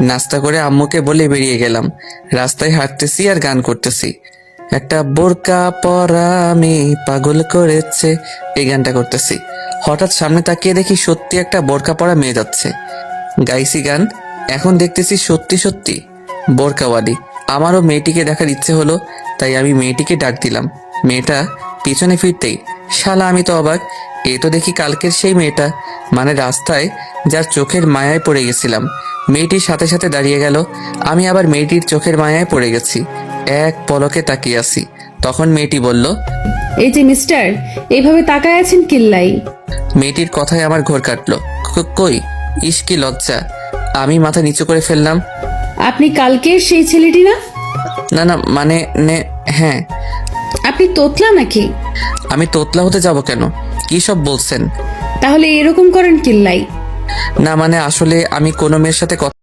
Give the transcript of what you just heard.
নাস্তা করে আম্মুকে বলে বেরিয়ে গেলাম। রাস্তায় হাঁটতেছি আর গান করতেছি। একটা বোরকা পরা আমি পাগল করেছে, এই গানটা করতেছি। হঠাৎ সামনে তাকিয়ে দেখি সত্যি একটা বোরকা পরা মেয়ে যাচ্ছে। গাইছি গান, এখন দেখতেছি সত্যি সত্যি বোরকাওয়ালি। আমারও মেয়েটিকে দেখার ইচ্ছে হলো, তাই আমি মেয়েটিকে ডাক দিলাম। মেয়েটা পিছনে ফিরতেই শালা আমি তো অবাক, এ তো দেখি কালকের সেই মেয়েটা, মানে রাস্তায় যার চোখের মায়ায় পড়ে গেছিলাম। মেয়েটির সাথে সাথে দাঁড়িয়ে গেল। আমি আবার মেয়েটির চোখের মায়ায় পড়ে গেছি, এক পলকে তাকিয়ে আছি। তখন মেয়েটি বলল, এই যে মিস্টার, এইভাবে তাকায় আছেন কিল্লাই? মেয়েটির কথায় আমার ঘোর কাটলো। কই, ইস কি লজ্জা! আমি মাথা নিচু করে ফেললাম। আপনি কালকের সেই ছেলেটি না? না না, মানে হ্যাঁ। আপনি তোতলা নাকি? আমি তোতলা হতে যাব কেন? কি সব বলছেন? তাহলে এরকম করেন কিল্লাই? না মানে আসলে আমি কোনো মেয়ের সাথে কথা